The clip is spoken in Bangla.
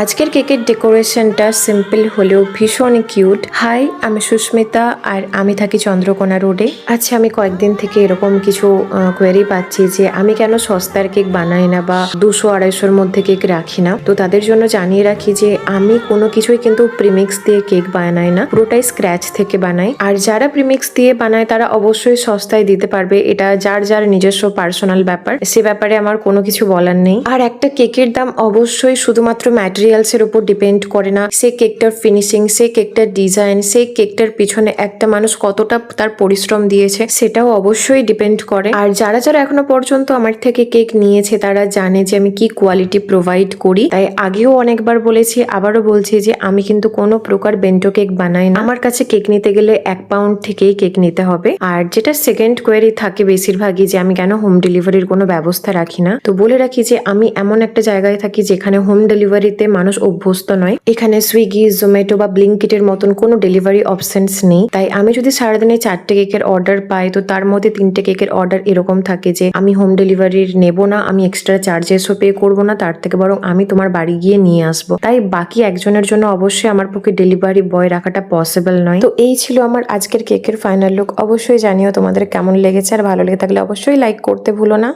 আজকের কেকের ডেকোরেশনটা সিম্পল হলেও ভীষণ কিউট। হাই, আমি সুস্মিতা আর আমি থাকি চন্দ্রকোনা রোডে। আচ্ছা, আমি কয়েকদিন থেকে এরকম কিছু কোয়েরি পাচ্ছি যে আমি কেন সস্তার কেক বানাই না বা 200-250-র মধ্যে কেক রাখি না। তো তাদের জন্য জানিয়ে রাখি যে আমি কোনো কিছুই কিন্তু প্রিমিক্স দিয়ে কেক বানাই না, পুরোটাই স্ক্র্যাচ থেকে বানাই। আর যারা প্রিমিক্স দিয়ে বানায় তারা অবশ্যই সস্তায় দিতে পারবে, এটা যার যার নিজস্ব পার্সোনাল ব্যাপার, সে ব্যাপারে আমার কোনো কিছু বলার নেই। আর একটা কেকের দাম অবশ্যই শুধুমাত্র ম্যাটেরিয়ালসের উপর ডিপেন্ড করে না, সে কেকটার ফিনিশিং, সে কেকটার ডিজাইন, সেই কেকটার পিছনে একটা মানুষ কতটা তার পরিশ্রম দিয়েছে সেটাও অবশ্যই ডিপেন্ড করে। আর যারা যারা এখনো পর্যন্ত আমার থেকে কেক নিয়েছে তারা জানে যে আমি কি কোয়ালিটি প্রোভাইড করি। তাই আগেও অনেকবার বলেছি, আবারও বলছি যে আমি কিন্তু কোনো প্রকার বেন্টো কেক বানাই না। আমার কাছে কেক নিতে গেলে 1 পাউন্ড থেকেই কেক নিতে হবে। আর যেটা সেকেন্ড কোয়েরি থাকে বেশিরভাগই যে আমি কেন হোম ডেলিভারির কোনো ব্যবস্থা রাখি না, তো বলে রাখি যে আমি এমন একটা জায়গায় থাকি যেখানে হোম ডেলিভারিতে মানুষ অভ্যস্ত নয়। এখানে সুইগি, জোম্যাটো বা ব্লিঙ্কিটের মতন কোনো ডেলিভারি অপশনস নেই। তাই আমি যদি সারাদিনে 4টে কেকের অর্ডার পাই, তো তার মধ্যে 3টে কেকের অর্ডার এরকম থাকে যে আমি হোম ডেলিভারির নেব না, আমি এক্সট্রা চার্জেসও পে করবো না, তার থেকে বরং আমি তোমার বাড়ি গিয়ে নিয়ে আসবো। তাই বাকি একজনের জন্য অবশ্যই আমার পক্ষে ডেলিভারি বয় রাখাটা পসিবল নয়। তো এই ছিল আমার আজকের কেকের ফাইনাল লুক। অবশ্যই জানিও তোমাদের কেমন লেগেছে, আর ভালো লেগে থাকলে অবশ্যই লাইক করতে ভুলো না।